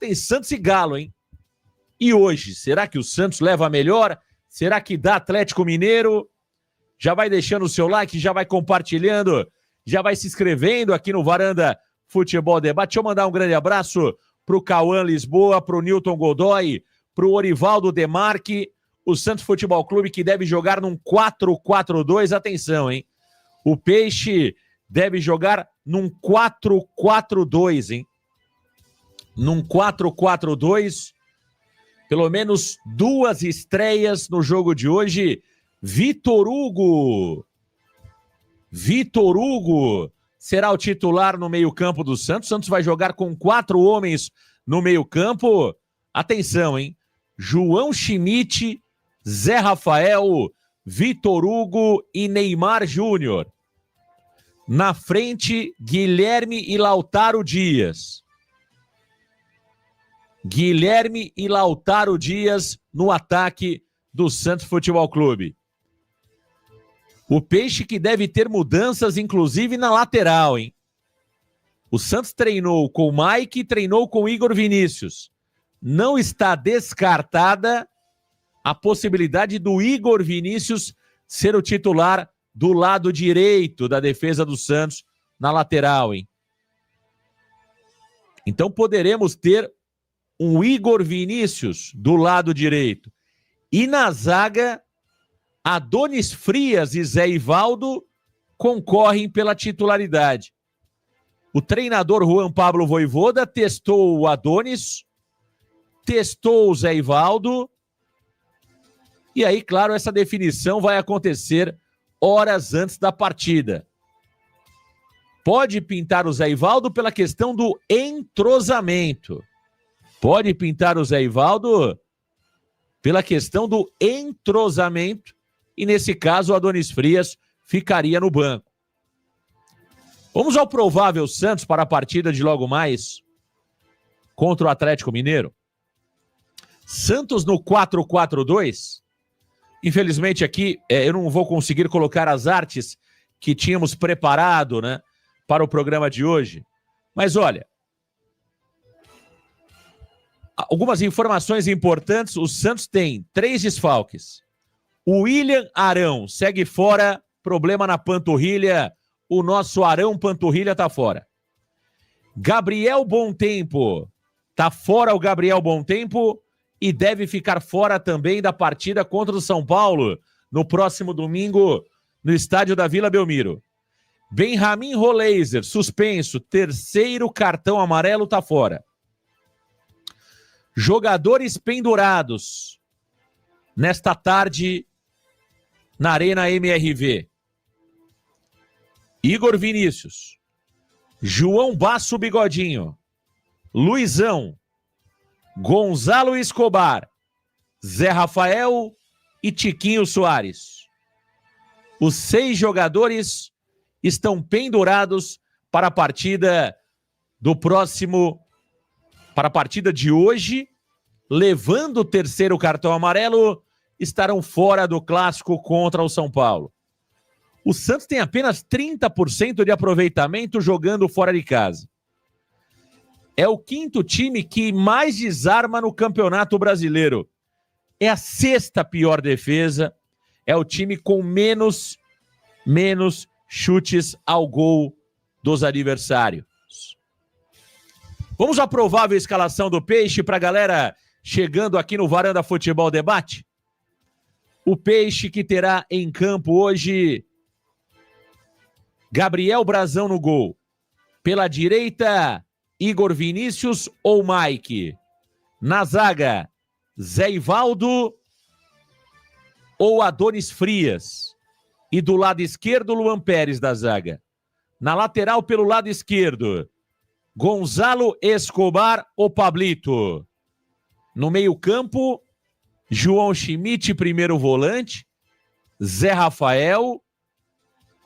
tem Santos e Galo, hein? E hoje, será que o Santos leva a melhor? Será que dá Atlético Mineiro? Já vai deixando o seu like, já vai compartilhando, já vai se inscrevendo aqui no Varanda Futebol Debate. Deixa eu mandar um grande abraço pro Cauã Lisboa, pro Newton Godoy, pro Orivaldo Demarque, o Santos Futebol Clube que deve jogar num 4-4-2. Atenção, hein? O Peixe deve jogar num 4-4-2, hein? Num 4-4-2. Pelo menos 2 estreias no jogo de hoje. Vitor Hugo será o titular no meio-campo do Santos. O Santos vai jogar com 4 homens no meio-campo. Atenção, hein? João Schmidt, Zé Rafael, Vitor Hugo e Neymar Júnior. Na frente, Guilherme e Lautaro Dias. Guilherme e Lautaro Dias no ataque do Santos Futebol Clube. O Peixe que deve ter mudanças, inclusive na lateral, hein? O Santos treinou com o Mike, treinou com o Igor Vinícius. Não está descartada a possibilidade do Igor Vinícius ser o titular do lado direito da defesa do Santos na lateral, hein? Então poderemos ter um Igor Vinícius do lado direito. E na zaga, Adonis Frias e Zé Ivaldo concorrem pela titularidade. O treinador Juan Pablo Vojvoda testou o Adonis, testou o Zé Ivaldo, e aí, claro, essa definição vai acontecer horas antes da partida. Pode pintar o Zé Ivaldo pela questão do entrosamento. Pode pintar o Zé Ivaldo pela questão do entrosamento, e nesse caso o Adonis Frias ficaria no banco. Vamos ao provável Santos para a partida de logo mais contra o Atlético Mineiro. Santos no 4-4-2. Infelizmente aqui eu não vou conseguir colocar as artes que tínhamos preparado, né, para o programa de hoje. Mas olha, algumas informações importantes. O Santos tem 3 desfalques. O William Arão segue fora, problema na panturrilha. O nosso Arão Panturrilha tá fora. Gabriel Bontempo tá fora, o Gabriel Bontempo, e deve ficar fora também da partida contra o São Paulo no próximo domingo no estádio da Vila Belmiro. Benjamin Roleiser, suspenso, 3º cartão amarelo, tá fora. Jogadores pendurados nesta tarde na Arena MRV. Igor Vinícius, João Basso Bigodinho, Luizão, Gonzalo Escobar, Zé Rafael e Tiquinho Soares. Os 6 jogadores estão pendurados para a partida do próximo, para a partida de hoje, levando o 3º cartão amarelo, estarão fora do clássico contra o São Paulo. O Santos tem apenas 30% de aproveitamento jogando fora de casa. É o 5º time que mais desarma no Campeonato Brasileiro. É a 6ª pior defesa. É o time com menos chutes ao gol dos adversários. Vamos à provável escalação do Peixe para a galera chegando aqui no Varanda Futebol Debate. O Peixe que terá em campo hoje Gabriel Brazão no gol. Pela direita, Igor Vinícius ou Mike. Na zaga, Zé Ivaldo ou Adonis Frias. E do lado esquerdo, Luan Pérez da zaga. Na lateral, pelo lado esquerdo, Gonzalo Escobar ou Pablito. No meio-campo, João Schmidt, primeiro volante. Zé Rafael,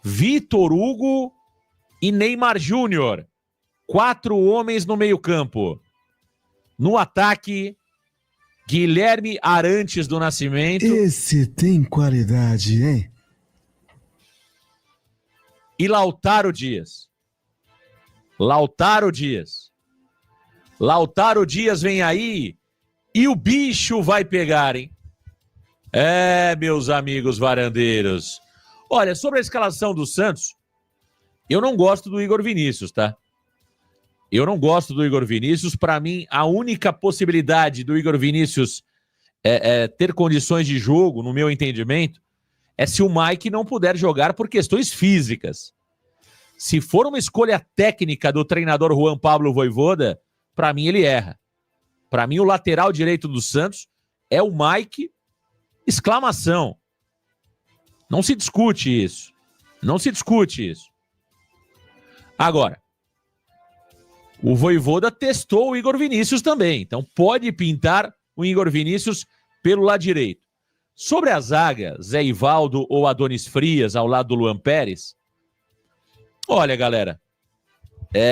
Vitor Hugo e Neymar Júnior. 4 homens no meio-campo. No ataque, Guilherme Arantes do Nascimento. Esse tem qualidade, hein? E Lautaro Dias. Lautaro Dias. Lautaro Dias vem aí e o bicho vai pegar, hein? Meus amigos varandeiros. Olha, sobre a escalação do Santos, eu não gosto do Igor Vinícius, tá? Eu não gosto do Igor Vinícius. Para mim, a única possibilidade do Igor Vinícius ter condições de jogo, no meu entendimento, é se o Mike não puder jogar por questões físicas. Se for uma escolha técnica do treinador Juan Pablo Vojvoda, para mim ele erra. Para mim o lateral direito do Santos é o Mike, exclamação. Não se discute isso. Não se discute isso. Agora, o Vojvoda testou o Igor Vinícius também, então pode pintar o Igor Vinícius pelo lado direito. Sobre a zaga, Zé Ivaldo ou Adonis Frias ao lado do Luan Pérez, olha, galera,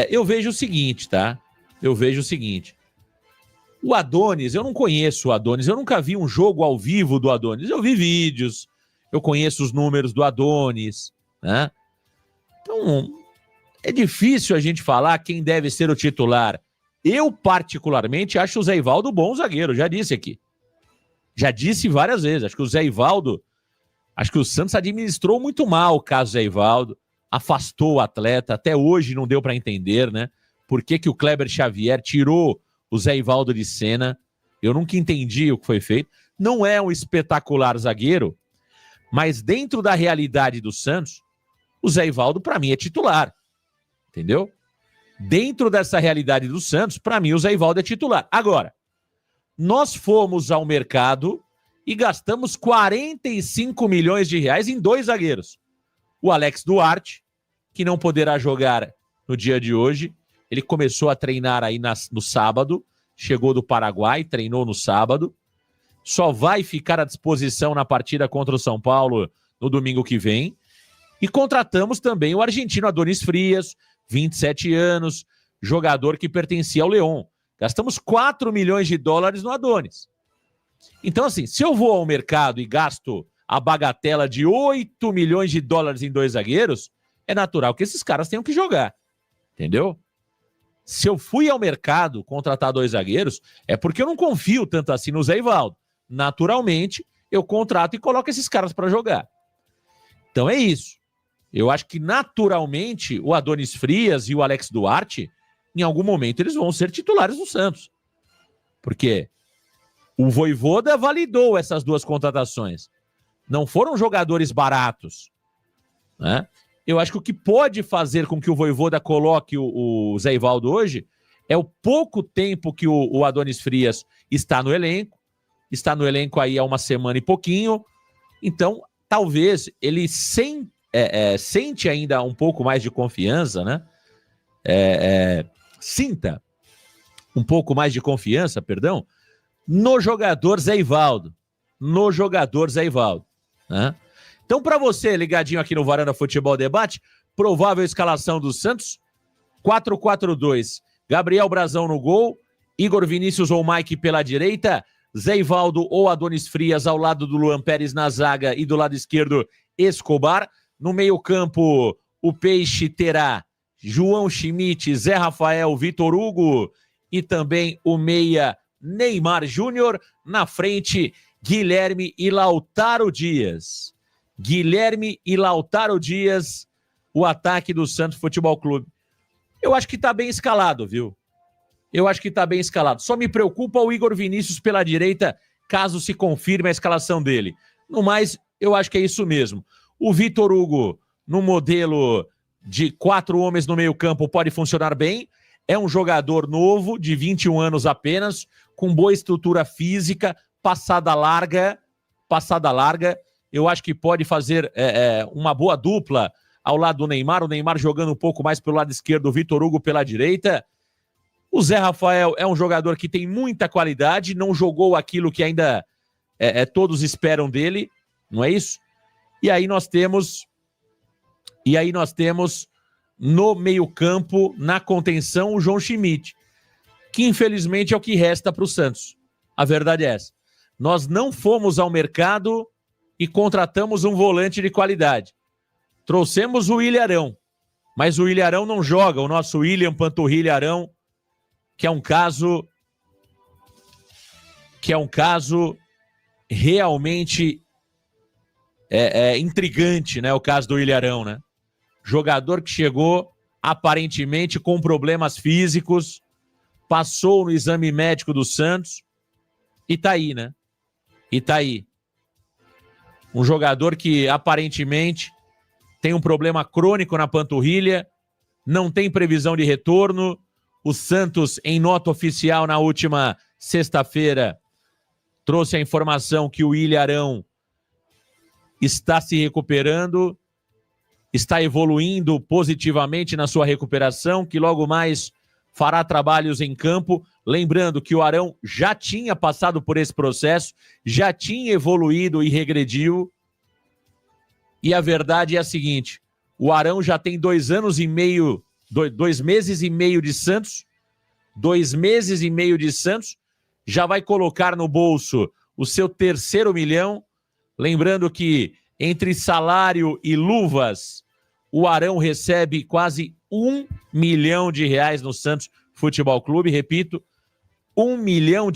eu vejo o seguinte, tá? Eu vejo o seguinte. O Adonis, eu não conheço o Adonis, eu nunca vi um jogo ao vivo do Adonis. Eu vi vídeos, eu conheço os números do Adonis, né? Então, é difícil a gente falar quem deve ser o titular. Eu, particularmente, acho o Zé Ivaldo bom zagueiro, já disse aqui. Já disse várias vezes. Acho que o Zé Ivaldo, acho que o Santos administrou muito mal o caso Zé Ivaldo, afastou o atleta, até hoje não deu para entender, né? Por que o Kleber Xavier tirou o Zé Ivaldo de cena? Eu nunca entendi o que foi feito. Não é um espetacular zagueiro, mas dentro da realidade do Santos, o Zé Ivaldo, para mim, é titular. Entendeu? Dentro dessa realidade do Santos, para mim, o Zé Ivaldo é titular. Agora, nós fomos ao mercado e gastamos 45 milhões de reais em 2 zagueiros. O Alex Duarte, que não poderá jogar no dia de hoje. Ele começou a treinar aí no sábado, chegou do Paraguai, treinou no sábado. Só vai ficar à disposição na partida contra o São Paulo no domingo que vem. E contratamos também o argentino Adonis Frias, 27 anos, jogador que pertencia ao León. Gastamos 4 milhões de dólares no Adonis. Então, assim, se eu vou ao mercado e gasto a bagatela de 8 milhões de dólares em 2 zagueiros, é natural que esses caras tenham que jogar. Entendeu? Se eu fui ao mercado contratar 2 zagueiros, é porque eu não confio tanto assim no Zé Ivaldo. Naturalmente, eu contrato e coloco esses caras para jogar. Então é isso. Eu acho que naturalmente o Adonis Frias e o Alex Duarte, em algum momento, eles vão ser titulares do Santos. Porque o Vojvoda validou essas 2 contratações. Não foram jogadores baratos, né? Eu acho que o que pode fazer com que o Vojvoda coloque o Zé Ivaldo hoje é o pouco tempo que o Adonis Frias está no elenco. Está no elenco aí há uma semana e pouquinho. Então, talvez ele sente ainda um pouco mais de confiança, né? Sinta um pouco mais de confiança, perdão, no jogador Zé Ivaldo. No jogador Zé Ivaldo, né? Então, para você, ligadinho aqui no Varanda Futebol Debate, provável escalação do Santos, 4-4-2. Gabriel Brazão no gol, Igor Vinícius ou Mike pela direita, Zé Ivaldo ou Adonis Frias ao lado do Luan Pérez na zaga e do lado esquerdo, Escobar. No meio-campo, o Peixe terá João Schmidt, Zé Rafael, Vitor Hugo e também o meia Neymar Júnior. Na frente, Guilherme e Lautaro Dias. Guilherme e Lautaro Dias, o ataque do Santos Futebol Clube. Eu acho que tá bem escalado, viu? Eu acho que tá bem escalado. Só me preocupa o Igor Vinícius pela direita, caso se confirme a escalação dele. No mais, eu acho que é isso mesmo. O Vitor Hugo, no modelo de 4 homens no meio-campo, pode funcionar bem. É um jogador novo, de 21 anos apenas, com boa estrutura física, passada larga. Eu acho que pode fazer uma boa dupla ao lado do Neymar. O Neymar jogando um pouco mais pelo lado esquerdo, o Vitor Hugo pela direita. O Zé Rafael é um jogador que tem muita qualidade, não jogou aquilo que ainda todos esperam dele, não é isso? E aí nós temos no meio-campo, na contenção, o João Schmidt, que infelizmente é o que resta para o Santos. A verdade é essa. Nós não fomos ao mercado e contratamos um volante de qualidade. Trouxemos o Ilharão, mas o Ilharão não joga. O nosso William Panturrilha Arão que é um caso realmente intrigante, né? O caso do Ilharão, né? Jogador que chegou aparentemente com problemas físicos, passou no exame médico do Santos e tá aí, né? E tá aí. Um jogador que aparentemente tem um problema crônico na panturrilha, não tem previsão de retorno. O Santos, em nota oficial na última sexta-feira, trouxe a informação que o Ilharão está se recuperando, está evoluindo positivamente na sua recuperação, que logo mais fará trabalhos em campo. Lembrando que o Arão já tinha passado por esse processo, já tinha evoluído e regrediu. E a verdade é a seguinte, o Arão já tem 2 meses e meio de Santos, 2 meses e meio de Santos, já vai colocar no bolso o seu 3º milhão. Lembrando que entre salário e luvas, o Arão recebe quase R$1 milhão no Santos Futebol Clube. Repito, R$1 milhão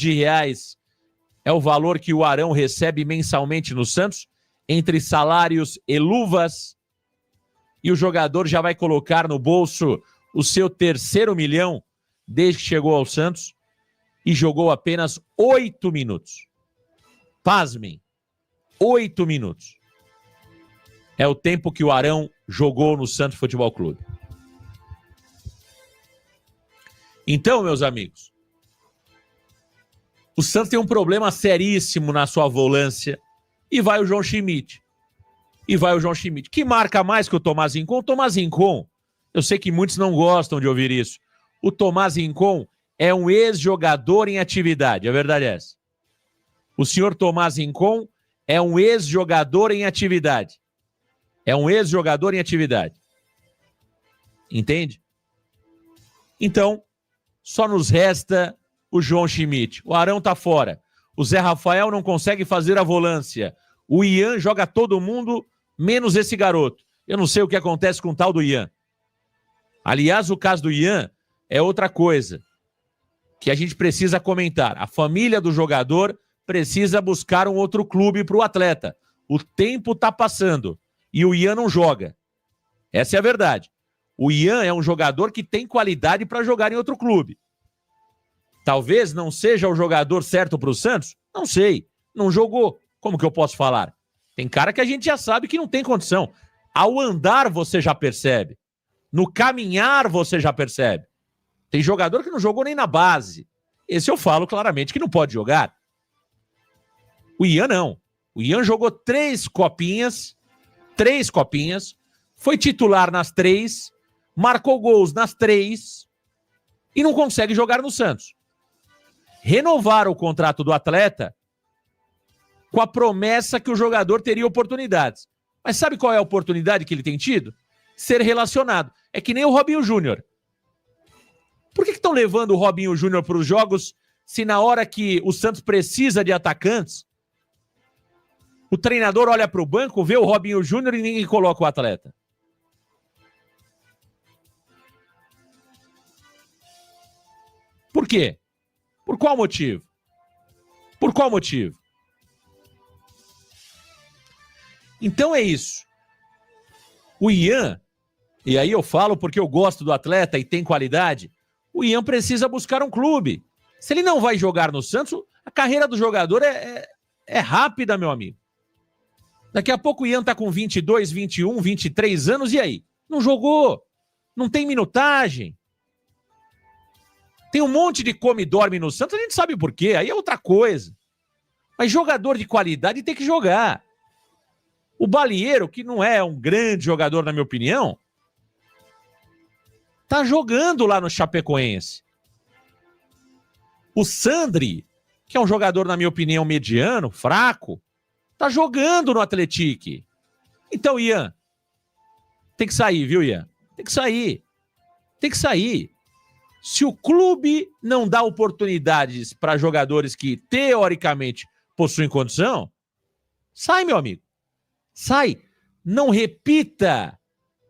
é o valor que o Arão recebe mensalmente no Santos, entre salários e luvas. E o jogador já vai colocar no bolso o seu 3º milhão desde que chegou ao Santos e jogou apenas 8 minutos. Pasmem, 8 minutos. É o tempo que o Arão jogou no Santos Futebol Clube. Então, meus amigos, o Santos tem um problema seríssimo na sua volância e vai o João Schmidt. Que marca mais que o Tomás Rincon? O Tomás Rincon, eu sei que muitos não gostam de ouvir isso. O Tomás Rincon é um ex-jogador em atividade, a verdade é essa. O senhor Tomás Rincon é um ex-jogador em atividade. Entende? Então, só nos resta o João Schmidt. O Arão tá fora. O Zé Rafael não consegue fazer a volância. O Ian joga todo mundo, menos esse garoto. Eu não sei o que acontece com o tal do Ian. Aliás, o caso do Ian é outra coisa que a gente precisa comentar. A família do jogador precisa buscar um outro clube para o atleta. O tempo tá passando e o Ian não joga. Essa é a verdade. O Ian é um jogador que tem qualidade para jogar em outro clube. Talvez não seja o jogador certo para o Santos? Não sei. Não jogou. Como que eu posso falar? Tem cara que a gente já sabe que não tem condição. Ao andar você já percebe. No caminhar você já percebe. Tem jogador que não jogou nem na base. Esse eu falo claramente que não pode jogar. O Ian não. O Ian jogou 3 copinhas, foi titular nas 3, marcou gols nas 3 e não consegue jogar no Santos. Renovaram o contrato do atleta com a promessa que o jogador teria oportunidades. Mas sabe qual é a oportunidade que ele tem tido? Ser relacionado. É que nem o Robinho Júnior. Por que estão levando o Robinho Júnior para os jogos se na hora que o Santos precisa de atacantes, o treinador olha para o banco, vê o Robinho Júnior e ninguém coloca o atleta? Por quê? Por qual motivo? Então é isso. O Ian, e aí eu falo porque eu gosto do atleta e tem qualidade, o Ian precisa buscar um clube. Se ele não vai jogar no Santos, a carreira do jogador é rápida, meu amigo. Daqui a pouco o Ian tá com 22, 21, 23 anos, e aí? Não jogou, não tem minutagem. Tem um monte de come e dorme no Santos, a gente sabe por quê, aí é outra coisa. Mas jogador de qualidade tem que jogar. O Balieiro, que não é um grande jogador, na minha opinião, tá jogando lá no Chapecoense. O Sandri, que é um jogador, na minha opinião, mediano, fraco, tá jogando no Atlético. Então, Ian, tem que sair, viu, Ian? Tem que sair. Se o clube não dá oportunidades para jogadores que, teoricamente, possuem condição, sai, meu amigo. Sai. Não repita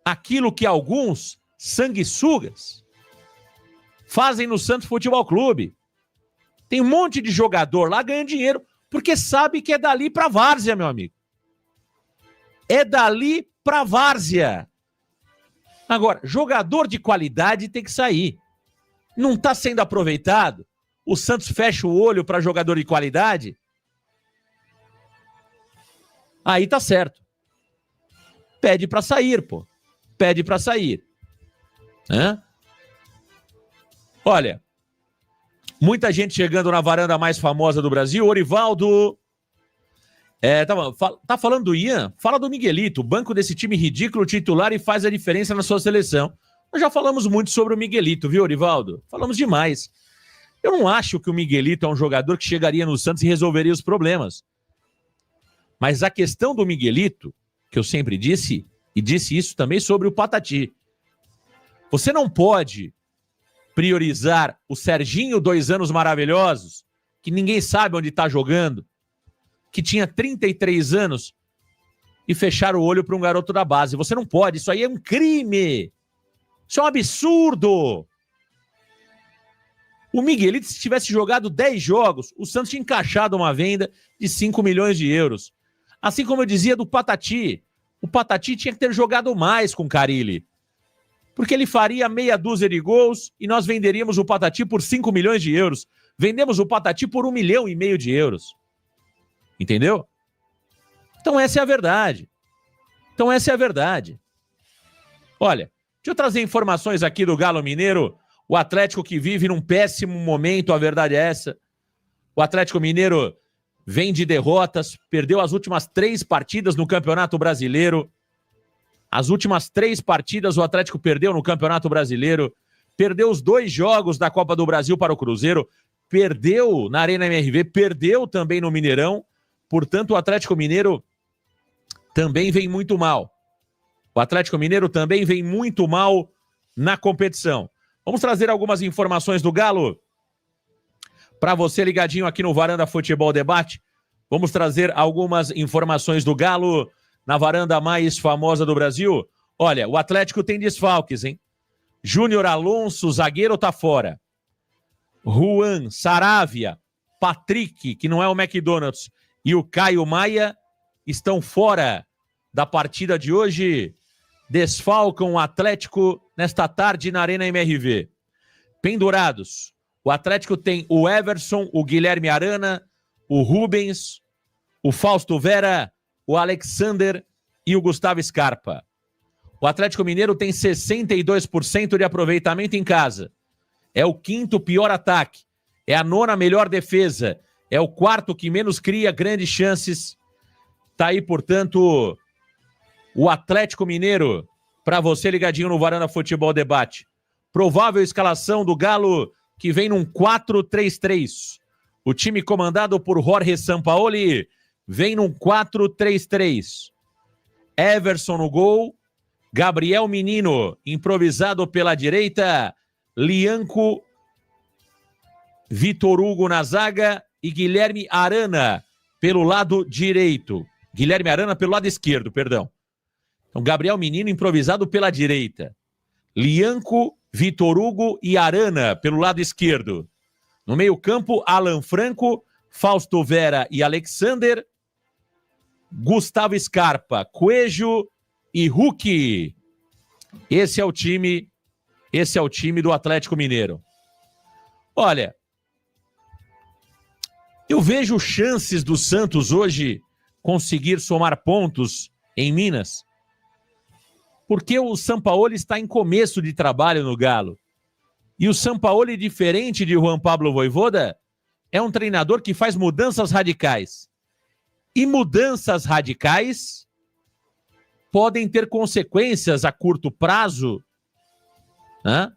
aquilo que alguns sanguessugas Fazem no Santos Futebol Clube. Tem um monte de jogador lá ganhando dinheiro porque sabe que é dali pra várzea, meu amigo. É dali pra várzea. Agora, jogador de qualidade tem que sair. Não tá sendo aproveitado? O Santos fecha o olho para jogador de qualidade? Aí tá certo. Pede pra sair, pô. Pede pra sair. Hã? Olha, muita gente chegando na varanda mais famosa do Brasil. Orivaldo... tá falando do Ian? Fala do Miguelito, o banco desse time ridículo, titular e faz a diferença na sua seleção. Nós já falamos muito sobre o Miguelito, viu, Orivaldo? Falamos demais. Eu não acho que o Miguelito é um jogador que chegaria no Santos e resolveria os problemas. Mas a questão do Miguelito, que eu sempre disse, e disse isso também sobre o Patati. Você não pode priorizar o Serginho, 2 anos maravilhosos, que ninguém sabe onde está jogando, que tinha 33 anos, e fechar o olho para um garoto da base. Você não pode, isso aí é um crime. Isso é um absurdo. O Miguelito, se tivesse jogado 10 jogos, o Santos tinha encaixado uma venda de 5 milhões de euros. Assim como eu dizia do Patati. O Patati tinha que ter jogado mais com o Carille. Porque ele faria meia dúzia de gols e nós venderíamos o Patati por 5 milhões de euros. Vendemos o Patati por 1,5 milhão de euros. Entendeu? Então essa é a verdade. Olha, deixa eu trazer informações aqui do Galo Mineiro. O Atlético que vive num péssimo momento, a verdade é essa. O Atlético Mineiro vem de derrotas, perdeu as últimas 3 partidas no Campeonato Brasileiro. As últimas 3 partidas o Atlético perdeu no Campeonato Brasileiro. Perdeu os 2 jogos da Copa do Brasil para o Cruzeiro. Perdeu na Arena MRV, perdeu também no Mineirão. Portanto, o Atlético Mineiro também vem muito mal. O Atlético Mineiro também vem muito mal na competição. Vamos trazer algumas informações do Galo para você ligadinho aqui no Varanda Futebol Debate. Vamos trazer algumas informações do Galo na varanda mais famosa do Brasil. Olha, o Atlético tem desfalques, hein? Júnior Alonso, zagueiro, tá fora. Juan, Saravia, Patrick, que não é o McDonald's, e o Caio Maia estão fora da partida de hoje. Desfalcam o Atlético nesta tarde na Arena MRV. Pendurados. O Atlético tem o Everson, o Guilherme Arana, o Rubens, o Fausto Vera, o Alexander e o Gustavo Scarpa. O Atlético Mineiro tem 62% de aproveitamento em casa. É o 5º pior ataque. É a 9ª melhor defesa. É o 4º que menos cria grandes chances. Tá aí, portanto, o Atlético Mineiro, para você ligadinho no Varanda Futebol Debate. Provável escalação do Galo, que vem num 4-3-3. O time comandado por Jorge Sampaoli vem num 4-3-3. Everson no gol, Gabriel Menino improvisado pela direita, Lianco, Vitor Hugo na zaga e Guilherme Arana pelo lado direito. Guilherme Arana pelo lado esquerdo, perdão. Então, Gabriel Menino improvisado pela direita. Lianco, Vitor Hugo e Arana pelo lado esquerdo. No meio-campo, Alan Franco, Fausto Vera e Alexander. Gustavo Scarpa, Coelho e Hulk. Esse é o time do Atlético Mineiro. Olha, eu vejo chances do Santos hoje conseguir somar pontos em Minas, porque o Sampaoli está em começo de trabalho no Galo. E o Sampaoli, diferente de Juan Pablo Vojvoda, é um treinador que faz mudanças radicais. E mudanças radicais podem ter consequências a curto prazo, né?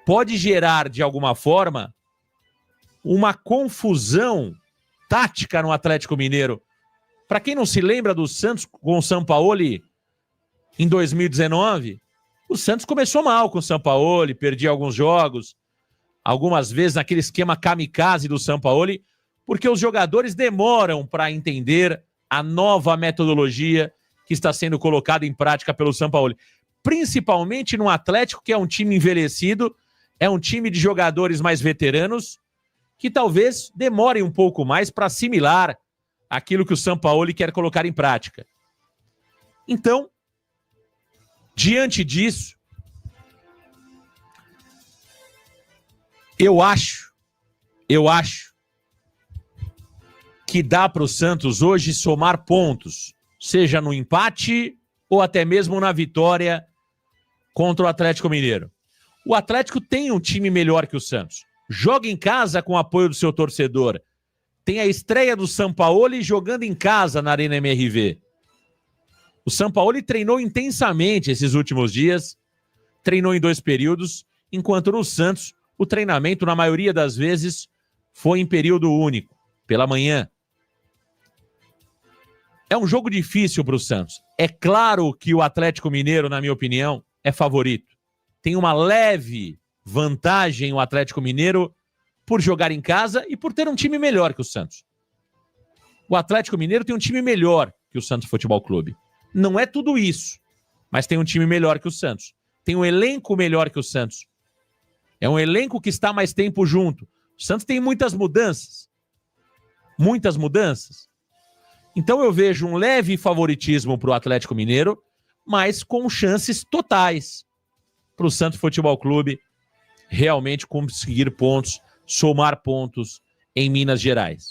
Pode gerar, de alguma forma, uma confusão tática no Atlético Mineiro. Para quem não se lembra do Santos com o Sampaoli em 2019, o Santos começou mal com o Sampaoli, perdia alguns jogos, algumas vezes naquele esquema kamikaze do Sampaoli, porque os jogadores demoram para entender a nova metodologia que está sendo colocada em prática pelo Sampaoli. Principalmente no Atlético, que é um time envelhecido, É um time de jogadores mais veteranos que talvez demorem um pouco mais para assimilar aquilo que o Sampaoli quer colocar em prática. Então, diante disso, eu acho que dá para o Santos hoje somar pontos, seja no empate ou até mesmo na vitória contra o Atlético Mineiro. O Atlético tem um time melhor que o Santos. Joga em casa com o apoio do seu torcedor. Tem a estreia do Sampaoli jogando em casa na Arena MRV. O Sampaoli treinou intensamente esses últimos dias, treinou em 2 períodos, enquanto no Santos o treinamento, na maioria das vezes, foi em período único, pela manhã. É um jogo difícil para o Santos. É claro que o Atlético Mineiro, na minha opinião, é favorito. Tem uma leve vantagem o Atlético Mineiro por jogar em casa e por ter um time melhor que o Santos. O Atlético Mineiro tem um time melhor que o Santos Futebol Clube. Não é tudo isso, mas tem um time melhor que o Santos. Tem um elenco melhor que o Santos. É um elenco que está mais tempo junto. O Santos tem muitas mudanças. Muitas mudanças. Então eu vejo um leve favoritismo para o Atlético Mineiro, mas com chances totais para o Santos Futebol Clube realmente conseguir pontos, somar pontos em Minas Gerais.